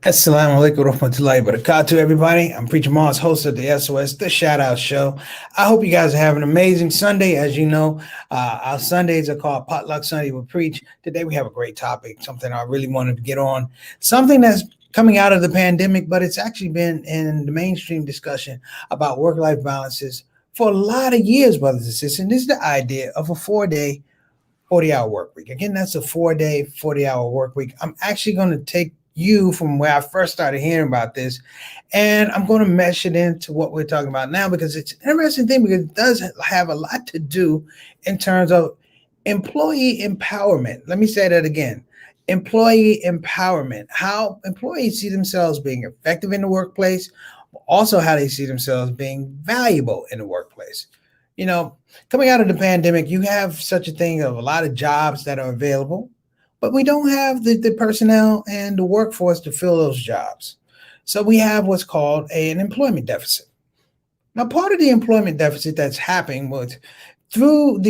Assalamu alaikum warahmatullahi wabarakatuh, everybody. I'm Preacher Moss, host of the SOS, the Shout Out Show. I hope you guys are having an amazing Sunday. As you know, our Sundays are called Potluck Sunday with Preach. Today we have a great topic, something I really wanted to get on, something that's coming out of the pandemic, but it's actually been in the mainstream discussion about work-life balances for a lot of years, brothers and sisters. And this is the idea of a 4-day 40-hour work week. Again, that's a 4-day, 40-hour work week. I'm actually going to take you from where I first started hearing about this, and I'm going to mesh it into what we're talking about now because it's an interesting thing because it does have a lot to do in terms of employee empowerment. Let me say that again. Employee empowerment, how employees see themselves being effective in the workplace, also how they see themselves being valuable in the workplace. You know, coming out of the pandemic, you have such a thing of a lot of jobs that are available, but we don't have the personnel and the workforce to fill those jobs. So we have what's called an employment deficit. Now, part of the employment deficit that's happening was through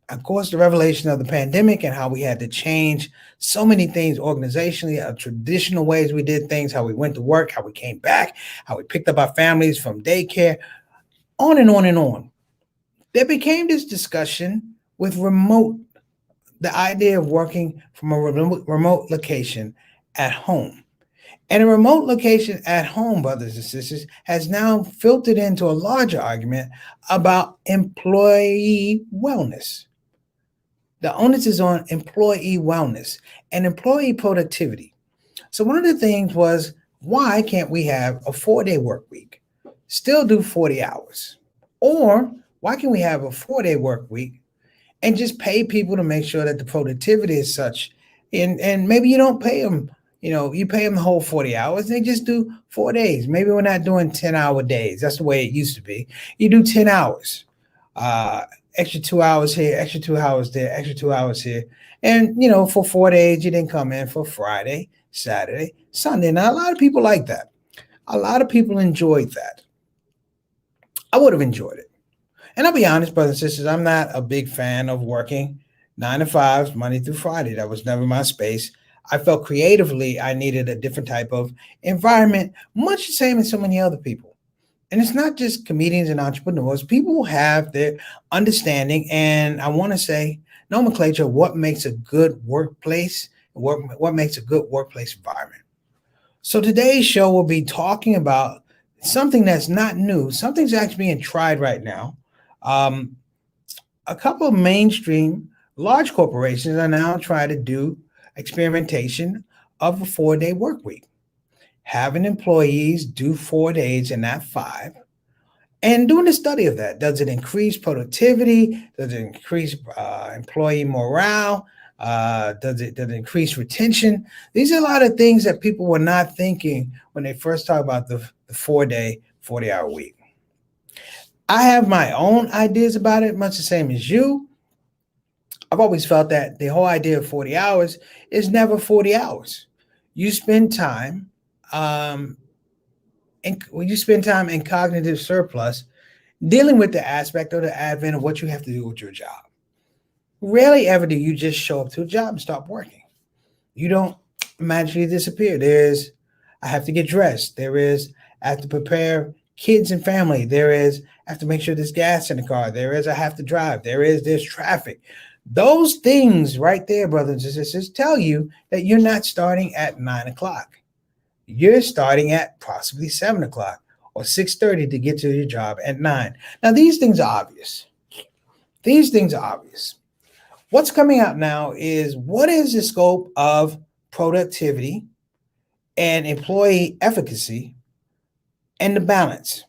of course, the revelation of the pandemic and how we had to change so many things organizationally, traditional ways we did things, how we went to work, how we came back, how we picked up our families from daycare, on and on and on. There became this discussion with the idea of working from a remote location at home. And a remote location at home, brothers and sisters, has now filtered into a larger argument about employee wellness. The onus is on employee wellness and employee productivity. So one of the things was, why can't we have a 4-day work week, still do 40 hours? Or why can't we have a 4-day work week and just pay people to make sure that the productivity is such, and maybe you don't pay them, you pay them the whole 40 hours, they just do 4 days. Maybe we're not doing 10-hour days. That's the way it used to be. You do 10 hours, extra 2 hours here, extra 2 hours there, extra 2 hours here. And, for 4 days, you didn't come in for Friday, Saturday, Sunday. Now, a lot of people like that. A lot of people enjoyed that. I would have enjoyed it. And I'll be honest, brothers and sisters, I'm not a big fan of working 9 to 5, Monday through Friday. That was never my space. I felt creatively I needed a different type of environment, much the same as so many other people. And it's not just comedians and entrepreneurs. People have their understanding, and I want to say nomenclature of what makes a good workplace, what makes a good workplace environment. So today's show will be talking about something that's not new, something's actually being tried right now. Um, a couple of mainstream large corporations are now trying to do experimentation of a 4-day work week, having employees do 4 days and not 5, and doing a study of that. Does it increase productivity? Does it increase employee morale? Does it increase retention? These are a lot of things that people were not thinking when they first talked about the 4-day, 40-hour week. I have my own ideas about it, much the same as you. I've always felt that the whole idea of 40 hours is never 40 hours. You spend time, and when you spend time in cognitive surplus dealing with the aspect or the advent of what you have to do with your job. Rarely ever do you just show up to a job and stop working. You don't magically disappear. I have to get dressed. I have to prepare kids and family. I have to make sure there's gas in the car. I have to drive. There's traffic. Those things right there, brothers and sisters, tell you that you're not starting at 9 o'clock. You're starting at possibly 7 o'clock or 6:30 to get to your job at 9. Now, these things are obvious. What's coming out now is, what is the scope of productivity and employee efficacy and the balance?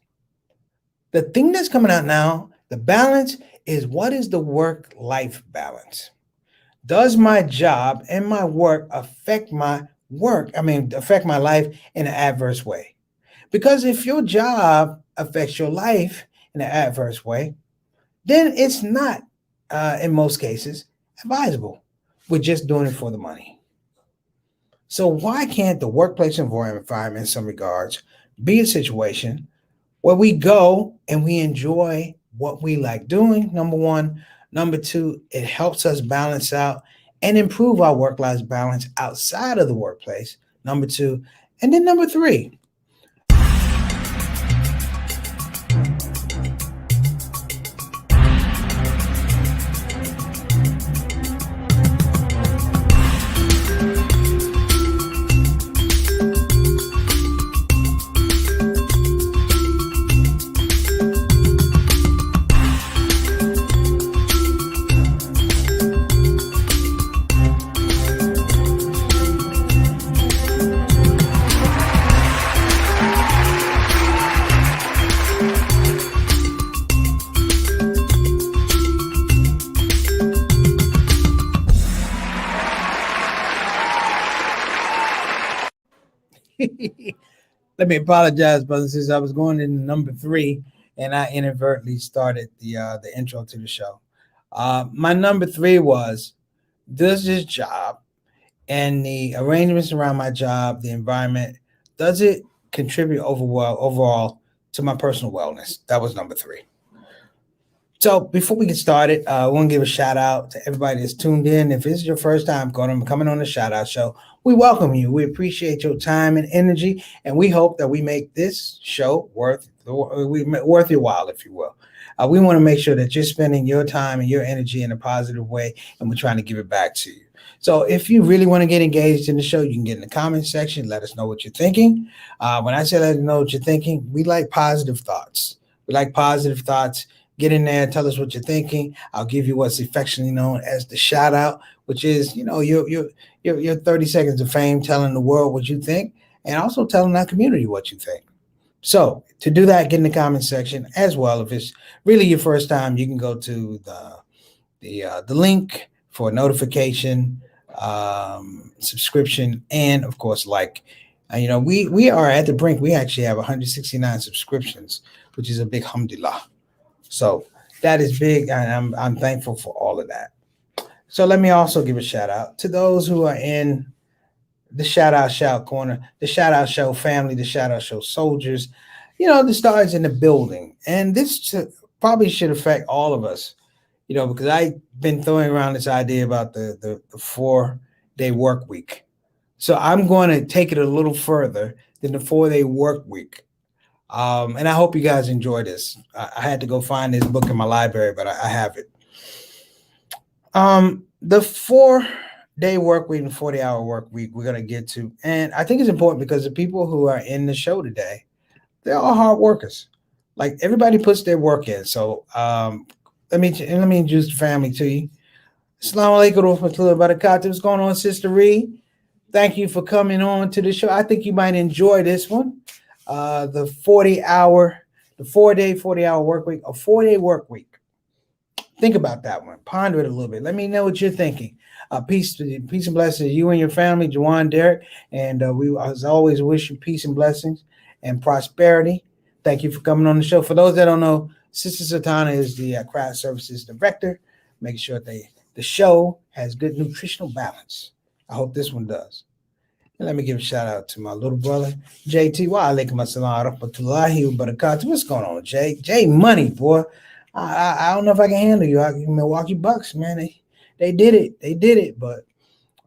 The thing that's coming out now, the balance is, what is the work-life balance? Does my job and my work affect my life in an adverse way? Because if your job affects your life in an adverse way, then it's not, in most cases, advisable. We're just doing it for the money. So why can't the workplace environment in some regards be a situation where we go and we enjoy what we like doing, number one. Number two, it helps us balance out and improve our work-life balance outside of the workplace. Number two, And then number three, let me apologize, brothers and sisters. I was going into number three, and I inadvertently started the intro to the show. My number three was, does this job and the arrangements around my job, the environment, does it contribute overall to my personal wellness? That was number three. So before we get started, I want to give a shout out to everybody that's tuned in. If this is your first time coming on the Shout Out Show, we welcome you. We appreciate your time and energy, and we hope that we make this show worth your while, if you will. We want to make sure that you're spending your time and your energy in a positive way, and we're trying to give it back to you. So if you really want to get engaged in the show, you can get in the comment section. Let us know what you're thinking. When I say let us know what you're thinking, we like positive thoughts. We like positive thoughts. Get in there, tell us what you're thinking. I'll give you what's affectionately known as the shout out, which is, your 30 seconds of fame telling the world what you think and also telling our community what you think. So to do that, get in the comment section as well. If it's really your first time, you can go to the link for notification, subscription, and of course, like. We are at the brink. We actually have 169 subscriptions, which is a big alhamdulillah. So that is big, and I'm thankful for all of that. So let me also give a shout out to those who are in the Shout Out Shout corner, the Shout Out Show family, the Shout Out Show soldiers, the stars in the building. And this probably should affect all of us, because I've been throwing around this idea about the 4-day work week. So I'm going to take it a little further than the 4-day work week. And I hope you guys enjoy this. I had to go find this book in my library, but I have it. The 4-day work week and 40-hour work week we're going to get to. And I think it's important because the people who are in the show today, they're all hard workers. Like, everybody puts their work in. So let me introduce the family to you. Assalamu alaikum wa rahmatullahi wa barakatuh. What's going on, Sister Reed? Thank you for coming on to the show. I think you might enjoy this one. The 4-day, 40-hour work week, a 4-day work week. Think about that one. Ponder it a little bit. Let me know what you're thinking. Peace and blessings to you and your family, Jawan, Derek. And we, as always, wish you peace and blessings and prosperity. Thank you for coming on the show. For those that don't know, Sister Sultana is the craft services director, making sure the show has good nutritional balance. I hope this one does. And let me give a shout out to my little brother, JT. Wa alaikum assalam rahmatullahi wa barakatuh. What's going on, Jay? Jay Money, boy. I don't know if I can handle you. Milwaukee Bucks, man. They did it. They did it. But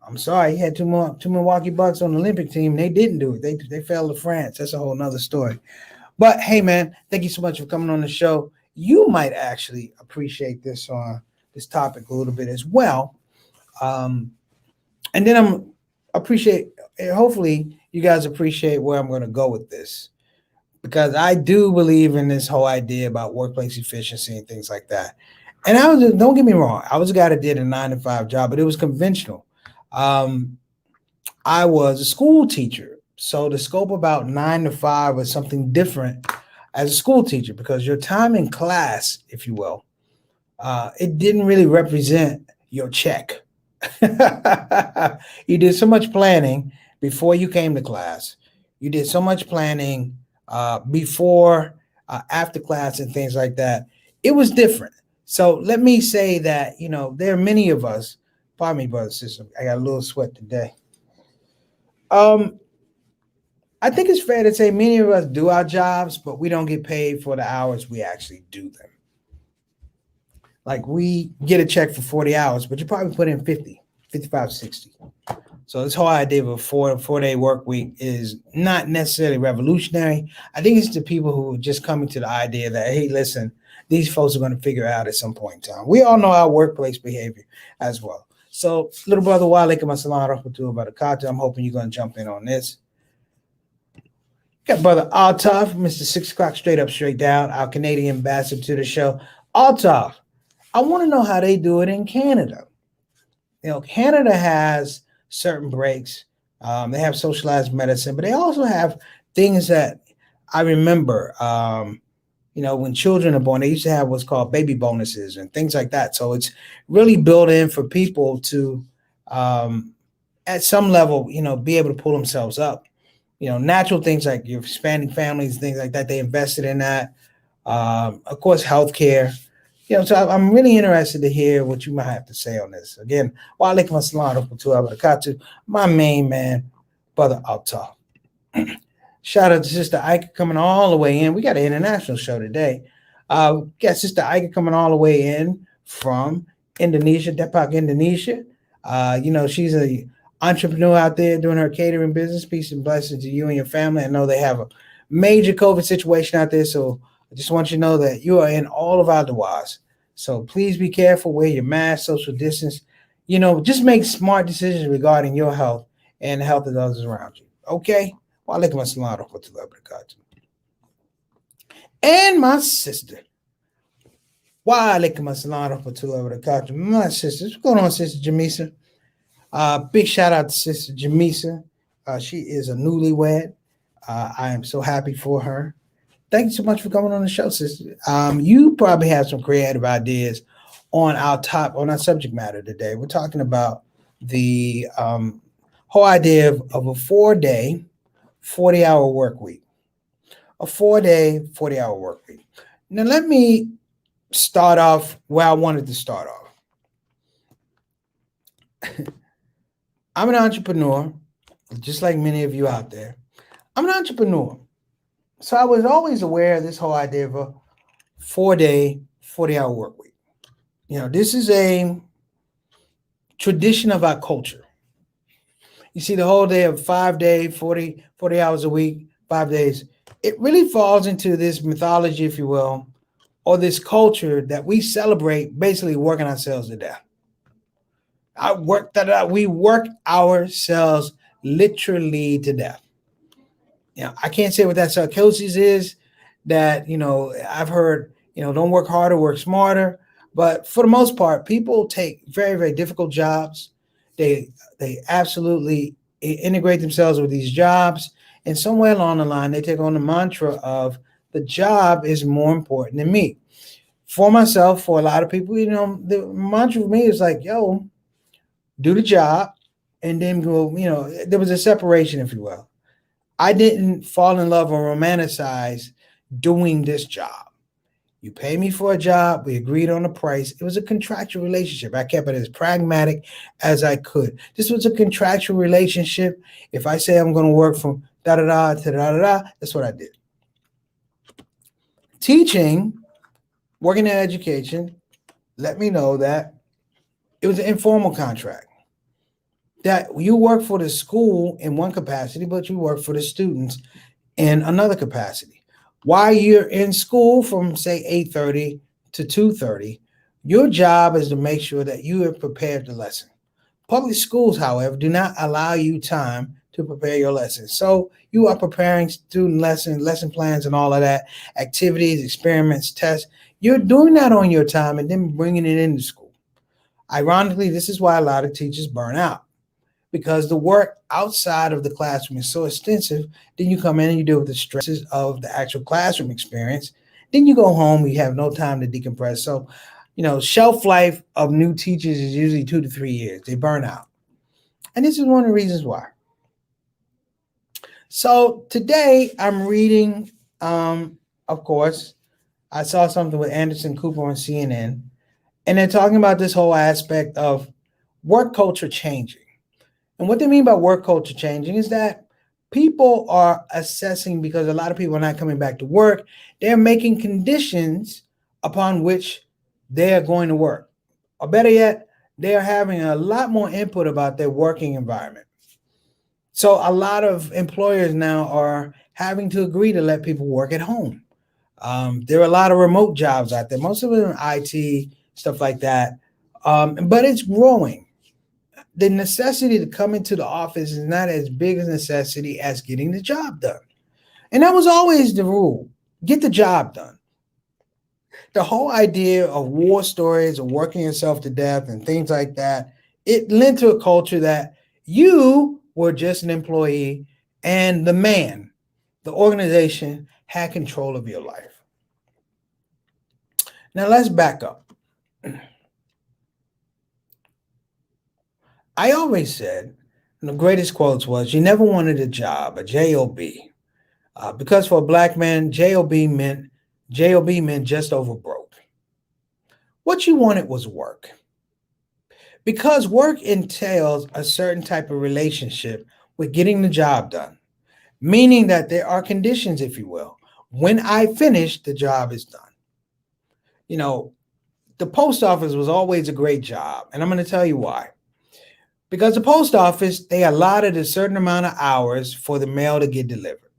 I'm sorry. He had two Milwaukee Bucks on the Olympic team. They didn't do it. They fell to France. That's a whole nother story. But hey, man, thank you so much for coming on the show. You might actually appreciate this topic a little bit as well. And then hopefully you guys appreciate where I'm going to go with this, because I do believe in this whole idea about workplace efficiency and things like that. And don't get me wrong, I was a guy that did a 9-to-5 job, but it was conventional. I was a school teacher. So the scope about 9 to 5 was something different as a school teacher, because your time in class, if you will, it didn't really represent your check. You did so much planning before you came to class. You did so much planning before, after class and things like that. It was different. So let me say that, there are many of us, pardon me, brother, sister, I got a little sweat today. I think it's fair to say many of us do our jobs, but we don't get paid for the hours we actually do them. Like, we get a check for 40 hours, but you probably put in 50, 55, 60. So this whole idea of a four-day work week is not necessarily revolutionary. I think it's the people who are just coming to the idea that, hey, listen, these folks are going to figure it out at some point in time. We all know our workplace behavior as well. So, little brother Wale Kamasalan about a cocktail. I'm hoping you're going to jump in on this. Got brother Altaf, Mr. 6 o'clock, straight up, straight down, our Canadian ambassador to the show. Altaf, I want to know how they do it in Canada. Canada has certain breaks. They have socialized medicine, but they also have things that I remember. When children are born, they used to have what's called baby bonuses and things like that. So it's really built in for people to, at some level, be able to pull themselves up. Natural things like your expanding families, things like that. They invested in that. Of course, healthcare. So I'm really interested to hear what you might have to say on this. Again, wa alaikum assalam wa barakatuh. My main man, brother Altar. Shout out to Sister Ika coming all the way in. We got an international show today. Got Sister Ika coming all the way in from Indonesia, Depok, Indonesia. She's a entrepreneur out there doing her catering business. Peace and blessings to you and your family. I know they have a major COVID situation out there, so I just want you to know that you are in all of our du'as. So please be careful, wear your mask, social distance. Just make smart decisions regarding your health and the health of those around you. Okay? Wa alaikum assalam wa rahmatullahi wa barakatuh. And my sister. Wa alaikum assalam wa rahmatullahi wa barakatuh. My sister. What's going on, Sister Jamisa? Big shout out to Sister Jamisa. She is a newlywed. I am so happy for her. Thank you so much for coming on the show, sister. You probably have some creative ideas on our subject matter today. We're talking about the whole idea of a 4-day, 40-hour work week. A 4-day, 40-hour work week. Now, let me start off where I wanted to start off. I'm an entrepreneur, just like many of you out there. I'm an entrepreneur. So I was always aware of this whole idea of a 4-day, 40-hour work week. This is a tradition of our culture. You see, the whole day of 5-day, 40 hours a week, 5 days, it really falls into this mythology, if you will, or this culture that we celebrate basically working ourselves to death. We work ourselves literally to death. I can't say what that psychosis is that, I've heard, don't work harder, work smarter. But for the most part, people take very, very difficult jobs. They absolutely integrate themselves with these jobs. And somewhere along the line, they take on the mantra of the job is more important than me. For myself, for a lot of people, the mantra for me is like, yo, do the job and then go, there was a separation, if you will. I didn't fall in love or romanticize doing this job. You pay me for a job. We agreed on a price. It was a contractual relationship. I kept it as pragmatic as I could. This was a contractual relationship. If I say I'm going to work from da-da-da to da-da-da, that's what I did. Teaching, working in education, let me know that it was an informal contract. That you work for the school in one capacity, but you work for the students in another capacity. While you're in school from, say, 8:30 to 2:30, your job is to make sure that you have prepared the lesson. Public schools, however, do not allow you time to prepare your lessons. So you are preparing student lesson plans and all of that, activities, experiments, tests. You're doing that on your time and then bringing it into school. Ironically, this is why a lot of teachers burn out. Because the work outside of the classroom is so extensive, then you come in and you deal with the stresses of the actual classroom experience. Then you go home, you have no time to decompress. So, shelf life of new teachers is usually 2 to 3 years. They burn out. And this is one of the reasons why. So today I'm reading, of course, I saw something with Anderson Cooper on CNN, and they're talking about this whole aspect of work culture changing. And what they mean by work culture changing is that people are assessing, because a lot of people are not coming back to work, they're making conditions upon which they are going to work. Or better yet, they are having a lot more input about their working environment. So a lot of employers now are having to agree to let people work at home. There are a lot of remote jobs out there, most of them IT, stuff like that. But it's growing. The necessity to come into the office is not as big a necessity as getting the job done. And that was always the rule: get the job done. The whole idea of war stories of working yourself to death and things like that, it led to a culture that you were just an employee and the organization, had control of your life. Now let's back up. I always said, and the greatest quotes was, you never wanted a job, a job, because for a black man, job meant just over broke. What you wanted was work, because work entails a certain type of relationship with getting the job done, meaning that there are conditions, if you will. When I finish, the job is done. You know, the post office was always a great job, and I'm going to tell you why. Because the post office, they allotted a certain amount of hours for the mail to get delivered.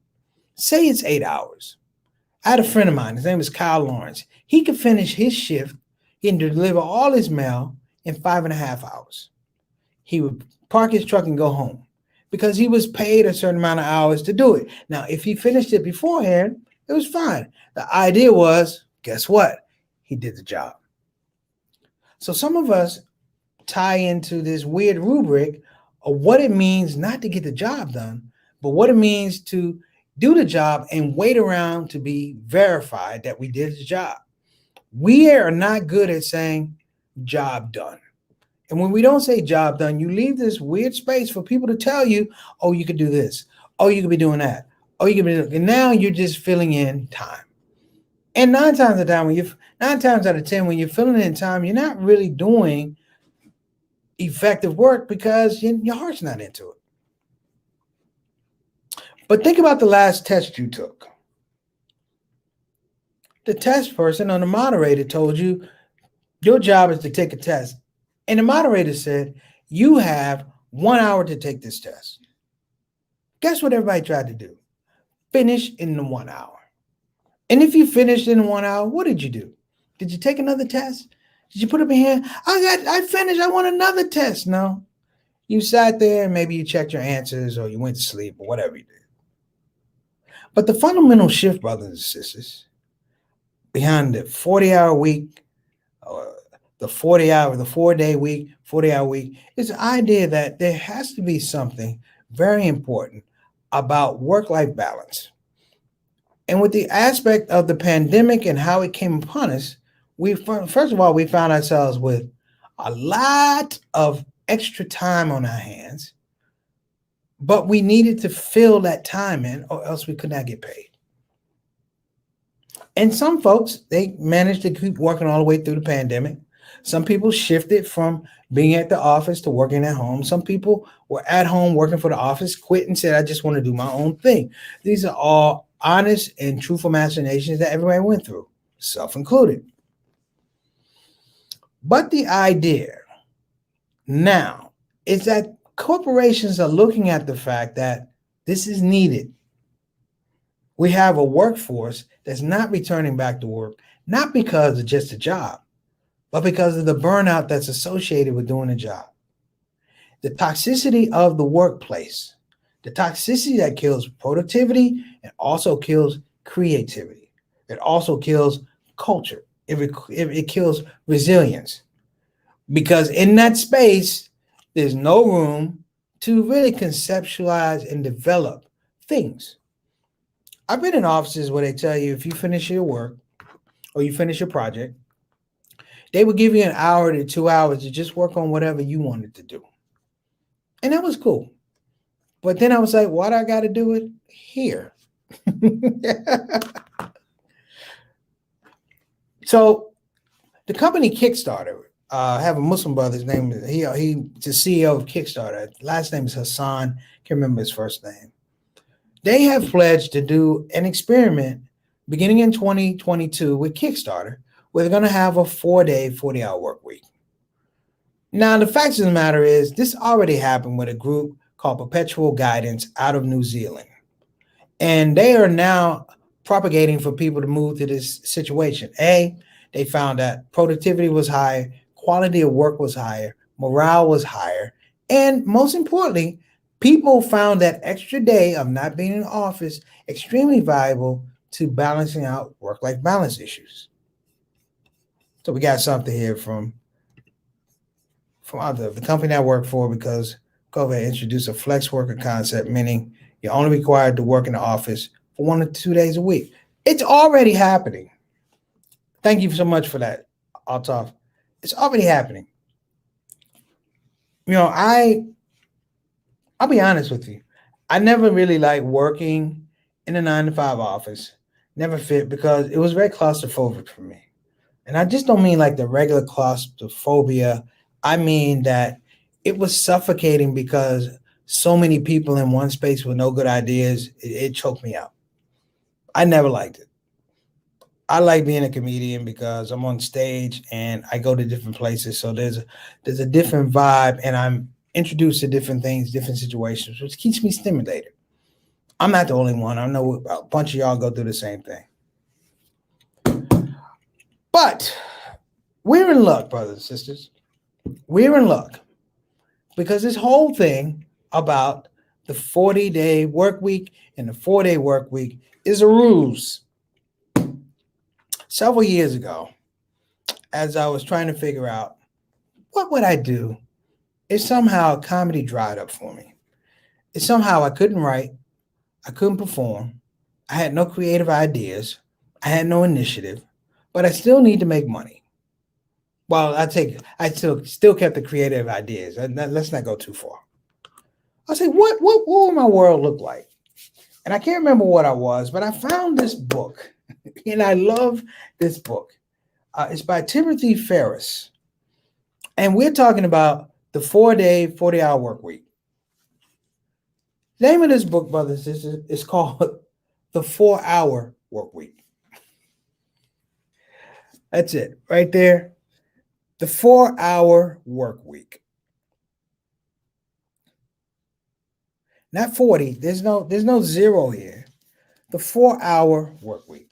Say it's 8 hours. I had a friend of mine, his name is Kyle Lawrence. He could finish his shift, he can deliver all his mail in 5.5 hours. He would park his truck and go home because he was paid a certain amount of hours to do it. Now, if he finished it beforehand, it was fine. The idea was, guess what? He did the job. So some of us tie into this weird rubric of what it means not to get the job done, but what it means to do the job and wait around to be verified that we did the job. We are not good at saying job done. And when we don't say job done, you leave this weird space for people to tell you, oh, you could do this. Oh, you could be doing that. Oh, you could be doing, and now you're just filling in time. And 9 times out of 10, when you're filling in time, you're not really doing effective work because your heart's not into it. But think about the last test you took. The test person or the moderator told you your job is to take a test. And the moderator said, you have 1 hour to take this test. Guess what everybody tried to do? Finish in the 1 hour. And if you finished in 1 hour, what did you do? Did you take another test? Did you put up your hand? I finished. I want another test. No. You sat there and maybe you checked your answers or you went to sleep or whatever you did. But the fundamental shift, brothers and sisters, behind the 40-hour week, or the 4-day week, 40-hour week, is the idea that there has to be something very important about work-life balance. And with the aspect of the pandemic and how it came upon us, first of all, we found ourselves with a lot of extra time on our hands, but we needed to fill that time in or else we could not get paid. And some folks, they managed to keep working all the way through the pandemic. Some people shifted from being at the office to working at home. Some people were at home working for the office, quit and said, I just want to do my own thing. These are all honest and truthful machinations that everybody went through, self-included. But the idea now is that corporations are looking at the fact that this is needed. We have a workforce that's not returning back to work, not because of just a job, but because of the burnout that's associated with doing a job. The toxicity of the workplace, the toxicity that kills productivity and also kills creativity. It also kills culture. It kills resilience. Because in that space, there's no room to really conceptualize and develop things. I've been in offices where they tell you if you finish your work or you finish your project, they would give you an hour to 2 hours to just work on whatever you wanted to do. And that was cool. But then I was like, why do I got to do it here? So the company Kickstarter, I have a Muslim brother, his name, he's the CEO of Kickstarter. Last name is Hassan. Can't remember his first name. They have pledged to do an experiment beginning in 2022 with Kickstarter, where they're going to have a 4-day, 40-hour work week. Now, the fact of the matter is, this already happened with a group called Perpetual Guidance out of New Zealand. And they are now propagating for people to move to this situation. They found that productivity was higher, quality of work was higher, morale was higher, and most importantly, people found that extra day of not being in the office extremely valuable to balancing out work-life balance issues. So we got something here from the company I work for, because COVID introduced a flex worker concept, meaning you're only required to work in the office for 1 to 2 days a week. It's already happening. Thank you so much for that, Altaf. It's already happening. I'll be honest with you. I never really liked working in a 9 to 5 office. Never fit, because it was very claustrophobic for me. And I just don't mean like the regular claustrophobia. I mean that it was suffocating because so many people in one space with no good ideas, it choked me out. I never liked it. I like being a comedian because I'm on stage and I go to different places. So there's a different vibe, and I'm introduced to different things, different situations, which keeps me stimulated. I'm not the only one. I know a bunch of y'all go through the same thing. But we're in luck, brothers and sisters. We're in luck, because this whole thing about the 40-day work week and the 4-day work week is a ruse. Several years ago, as I was trying to figure out what would I do if somehow comedy dried up for me, if somehow I couldn't write, I couldn't perform, I had no creative ideas, I had no initiative, but I still need to make money. Well, I still kept the creative ideas. Let's not go too far. I say, what would my world look like? And I can't remember what I was, but I found this book, and I love this book. It's by Timothy Ferriss, and we're talking about the 4-day, 40-hour work week. The name of this book, brothers, is called The 4-Hour Work Week. That's it, right there. The 4-hour work week. Not 40. There's no zero here. The 4-hour work week.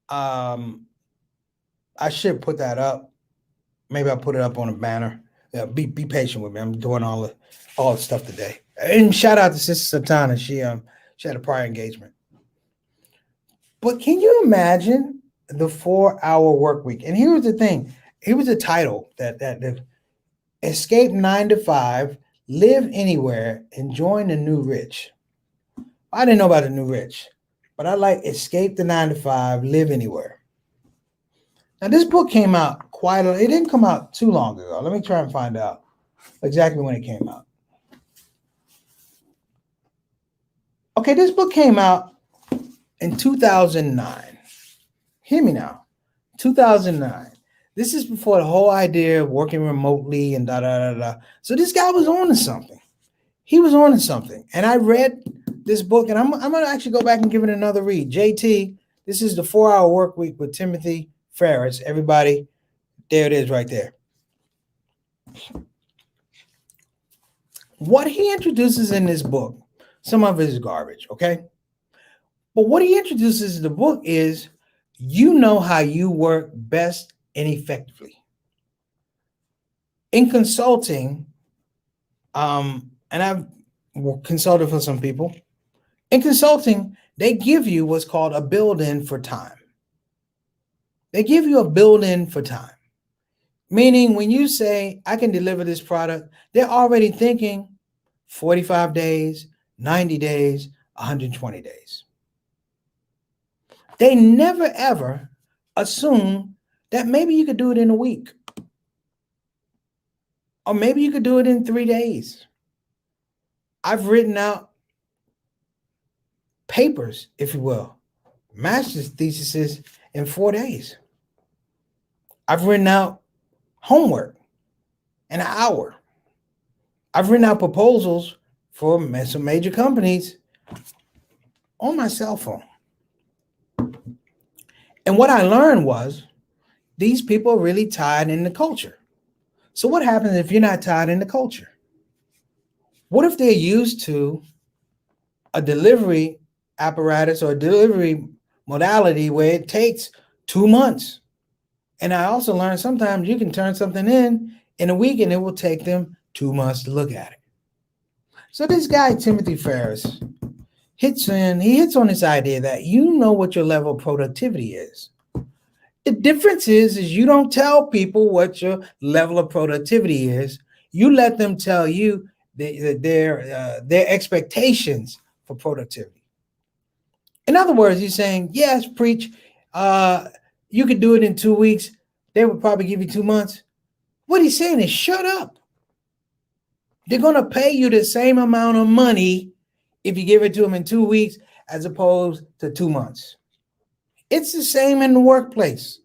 I should put that up. Maybe I'll put it up on a banner. Yeah, be patient with me. I'm doing all the stuff today. And shout out to Sister Satana. She had a prior engagement. But can you imagine the 4-hour work week? And here was the thing. Here was the title that Escape 9 to 5, Live Anywhere, and Join the New Rich. I didn't know about the New Rich, but I like Escape the 9 to 5, Live Anywhere. Now, this book came out it didn't come out too long ago. Let me try and find out exactly when it came out. Okay, this book came out in 2009. Hear me now. 2009. This is before the whole idea of working remotely and da-da-da-da. So this guy was on to something. He was on to something. And I read this book, and I'm going to actually go back and give it another read. JT, this is the 4-hour work week with Timothy Ferriss. Everybody, there it is right there. What he introduces in this book, some of it is garbage, okay? But what he introduces in the book is, you know how you work best and effectively. In consulting, and I've consulted for some people, in consulting, they give you what's called a build-in for time. They give you a build-in for time. Meaning when you say, I can deliver this product, they're already thinking 45 days, 90 days, 120 days. They never, ever assume that maybe you could do it in a week. Or maybe you could do it in 3 days. I've written out papers, if you will, master's theses in 4 days. I've written out homework in an hour. I've written out proposals for some major companies on my cell phone. And what I learned was these people are really tied in the culture. So what happens if you're not tied into culture? What if they're used to a delivery apparatus or a delivery modality where it takes 2 months? And I also learned sometimes you can turn something in a week and it will take them 2 months to look at it. So this guy, Timothy Ferriss, hits on this idea that you know what your level of productivity is. The difference is you don't tell people what your level of productivity is. You let them tell you their expectations for productivity. In other words, he's saying, yes, preach. You could do it in 2 weeks. They would probably give you 2 months. What he's saying is shut up. They're going to pay you the same amount of money if you give it to them in 2 weeks as opposed to 2 months. It's the same in the workplace.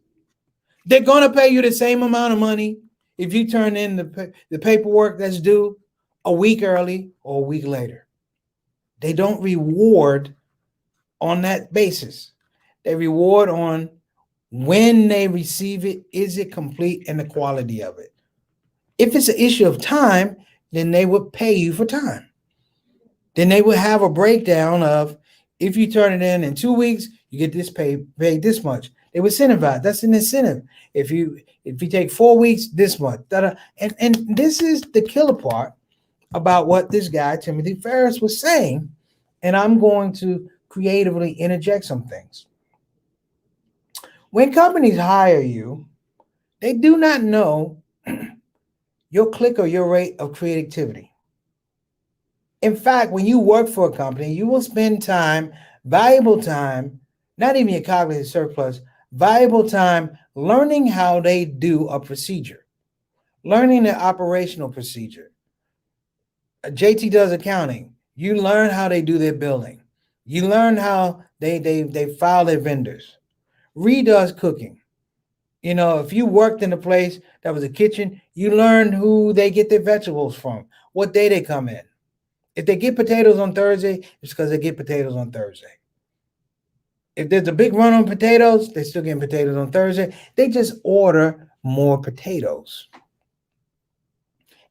They're going to pay you the same amount of money if you turn in the paperwork that's due a week early or a week later. They don't reward on that basis. They reward on when they receive it, is it complete, and the quality of it. If it's an issue of time, then they would pay you for time. Then they would have a breakdown of if you turn it in 2 weeks, you get this paid this much. They would incentivize. That's an incentive. If you take 4 weeks, this much. And this is the killer part about what this guy Timothy Ferriss was saying. And I'm going to creatively interject some things. When companies hire you, they do not know your click or your rate of creativity. In fact, when you work for a company, you will spend time, valuable time, not even your cognitive surplus, valuable time learning how they do a procedure, learning the operational procedure. JT does accounting. You learn how they do their billing. You learn how they file their vendors. Reed does cooking. You know, if you worked in a place that was a kitchen, you learn who they get their vegetables from, what day they come in. If they get potatoes on Thursday, it's because they get potatoes on Thursday. If there's a big run on potatoes, they're still getting potatoes on Thursday. They just order more potatoes.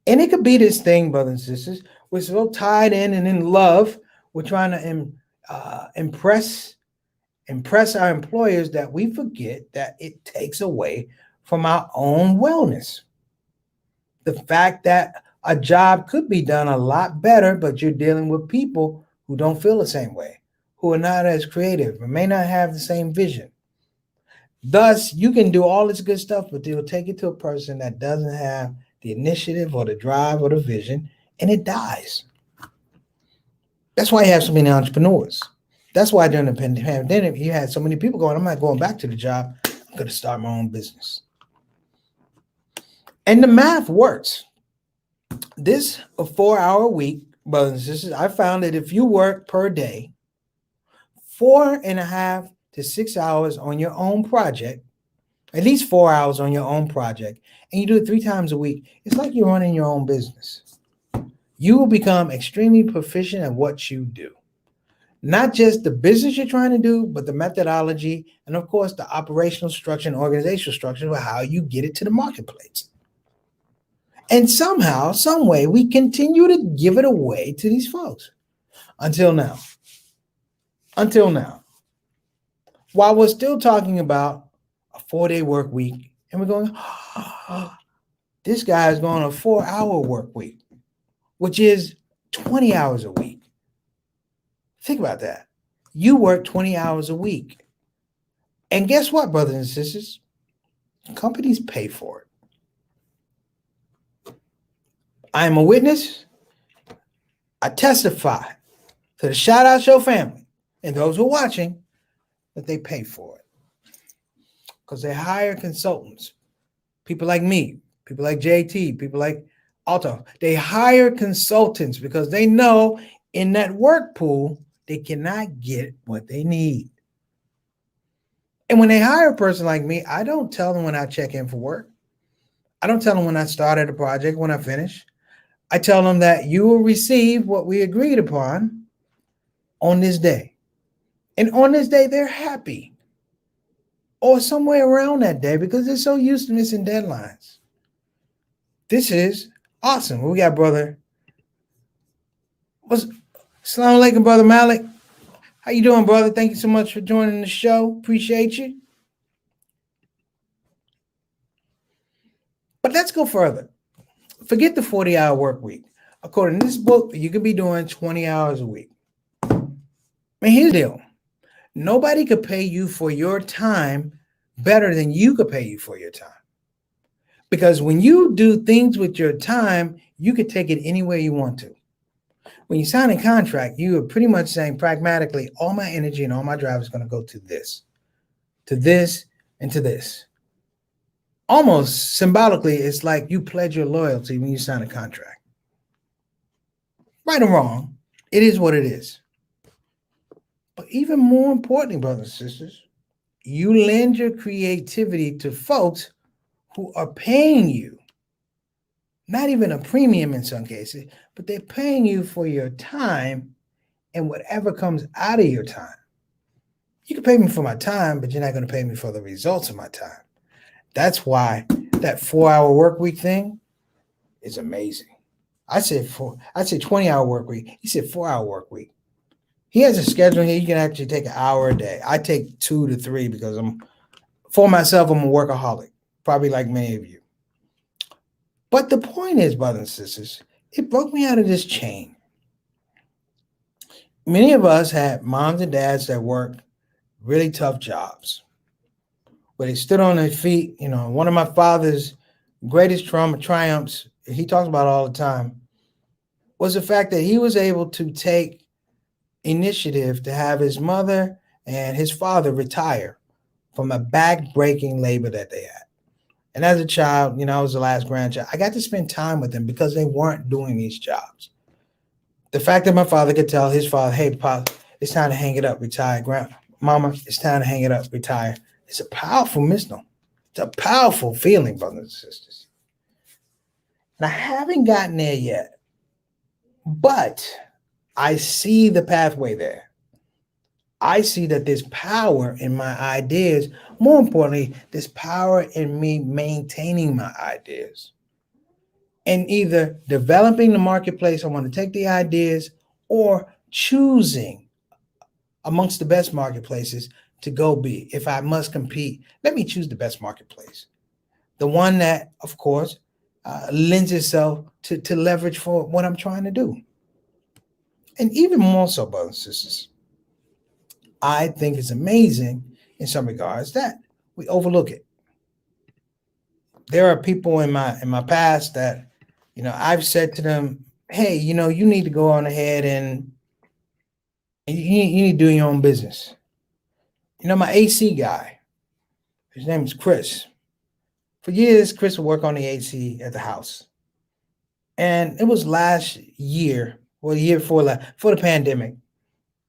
And it could be this thing, brothers and sisters, we're so tied in and in love. We're trying to impress our employers that we forget that it takes away from our own wellness. The fact that a job could be done a lot better, but you're dealing with people who don't feel the same way, who are not as creative, and may not have the same vision. Thus, you can do all this good stuff, but they'll take it to a person that doesn't have the initiative or the drive or the vision, and it dies. That's why you have so many entrepreneurs. That's why during the pandemic, you had so many people going, I'm not going back to the job. I'm going to start my own business. And the math works. This a 4-hour week, brothers and sisters, I found that if you work per day, 4.5 to 6 hours on your own project, at least 4 hours on your own project, and you do it 3 times a week, it's like you're running your own business. You will become extremely proficient at what you do. Not just the business you're trying to do, but the methodology and, of course, the operational structure and organizational structure of how you get it to the marketplace. And somehow, some way, we continue to give it away to these folks until now. Until now. While we're still talking about a 4-day work week, and we're going, this guy is going a 4-hour work week, which is 20 hours a week. Think about that. You work 20 hours a week. And guess what, brothers and sisters? Companies pay for it. I am a witness. I testify to the ShOUT Show family and those who are watching that they pay for it. Because they hire consultants, people like me, people like JT, people like Alto. They hire consultants because they know in that work pool, they cannot get what they need. And when they hire a person like me, I don't tell them when I check in for work. I don't tell them when I started a project, when I finish. I tell them that you will receive what we agreed upon on this day. And on this day, they're happy. Or somewhere around that day because they're so used to missing deadlines. This is awesome. We got brother. What's Assalamu alaikum, brother Malik. How you doing, brother? Thank you so much for joining the show. Appreciate you. But let's go further. Forget the 40-hour work week. According to this book, you could be doing 20 hours a week. And here's the deal. Nobody could pay you for your time better than you could pay you for your time. Because when you do things with your time, you could take it anywhere you want to. When you sign a contract, you are pretty much saying pragmatically, all my energy and all my drive is going to go to this, and to this. Almost symbolically, it's like you pledge your loyalty when you sign a contract. Right or wrong, it is what it is. But even more importantly, brothers and sisters, you lend your creativity to folks who are paying you, not even a premium in some cases, but they're paying you for your time and whatever comes out of your time. You can pay me for my time, but you're not going to pay me for the results of my time. That's why that 4-hour work week thing is amazing. I said 20-hour work week. He said 4-hour work week. He has a schedule here. You can actually take an hour a day. I take 2 to 3 because I'm a workaholic, probably like many of you. But the point is, brothers and sisters, it broke me out of this chain. Many of us had moms and dads that worked really tough jobs, where they stood on their feet. You know, one of my father's greatest triumphs, he talks about all the time, was the fact that he was able to take initiative to have his mother and his father retire from a back-breaking labor that they had. And as a child, I was the last grandchild. I got to spend time with them because they weren't doing these jobs. The fact that my father could tell his father, hey, Pop, it's time to hang it up, retire. Mama, it's time to hang it up, retire. It's a powerful misnomer. It's a powerful feeling, brothers and sisters. And I haven't gotten there yet, but I see the pathway there. I see that there's power in my ideas. More importantly, there's power in me maintaining my ideas. And either developing the marketplace I want to take the ideas, or choosing amongst the best marketplaces to go be. If I must compete, let me choose the best marketplace. The one that, of course, lends itself to leverage for what I'm trying to do. And even more so, brothers and sisters, I think it's amazing in some regards that we overlook it. There are people in my past that, I've said to them, hey, you need to go on ahead and you need to do your own business. My AC guy, his name is Chris. For years, Chris would work on the AC at the house. And it was last year, the year before the pandemic.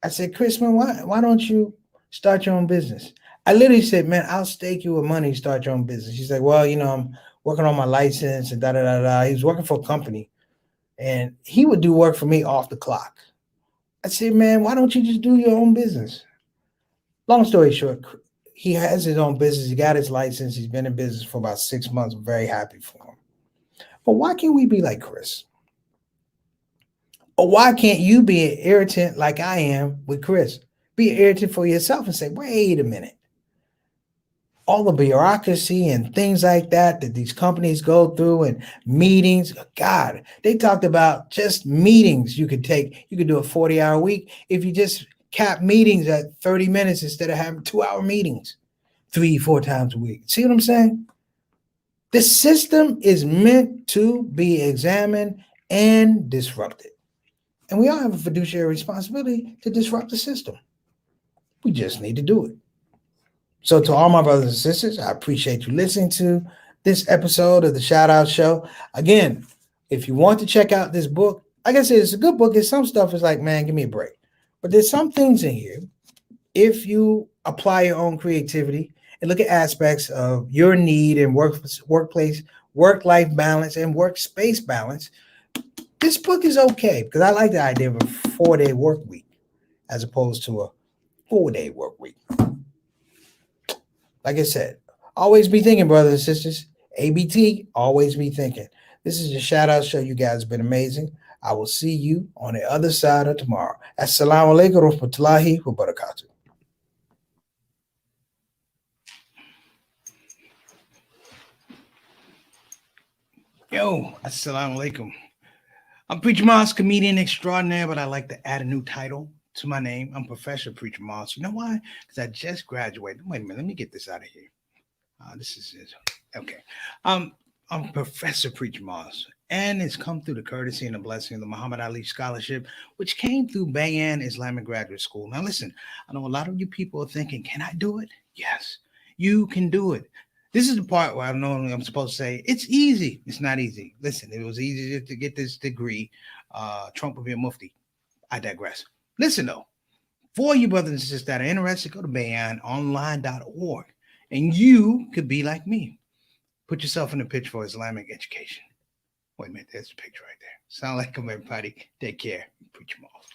I said, Chris, man, why don't you start your own business? I literally said, man, I'll stake you with money to start your own business. He's like, well, I'm working on my license and da-da-da-da. He was working for a company, and he would do work for me off the clock. I said, man, why don't you just do your own business? Long story short, he has his own business. He got his license. He's been in business for about 6 months. I'm very happy for him. But why can't we be like Chris? Or why can't you be an irritant like I am with Chris? Be an irritant for yourself and say, wait a minute. All the bureaucracy and things like that these companies go through, and meetings, God, they talked about just meetings you could do a 40-hour week if you just cap meetings at 30 minutes instead of having 2-hour meetings 3-4 times a week. See what I'm saying? The system is meant to be examined and disrupted. And we all have a fiduciary responsibility to disrupt the system. We just need to do it. So to all my brothers and sisters, I appreciate you listening to this episode of the ShOUT Show. Again, if you want to check out this book, like I said, it's a good book. There's some stuff is like, man, give me a break. But there's some things in here, if you apply your own creativity and look at aspects of your need and workplace, work-life balance, and workspace balance, this book is okay, because I like the idea of a 4-day work week as opposed to a 4-day work week. Like I said, always be thinking, brothers and sisters. ABT, always be thinking. This is your shout out show. You guys have been amazing. I will see you on the other side of tomorrow. Assalamu alaikum wa rahmatullahi wa barakatuh. Yo, assalamu alaikum. I'm Preacher Moss, comedian extraordinaire, but I like to add a new title to my name. I'm Professor Preacher Moss. You know why? Because I just graduated. Wait a minute, let me get this out of here. This is it. Okay. I'm Professor Preacher Moss, and it's come through the courtesy and the blessing of the Muhammad Ali Scholarship, which came through Bayan Islamic Graduate School. Now, listen, I know a lot of you people are thinking, can I do it? Yes, you can do it. This is the part where I'm supposed to say it's easy. It's not easy. Listen, if it was easy to get this degree, Trump would be a mufti. I digress. Listen, though, for you brothers and sisters that are interested, go to bayanonline.org, and you could be like me. Put yourself in the picture for Islamic education. Wait a minute, there's a picture right there. Sound like them, everybody. Take care. Preach them off.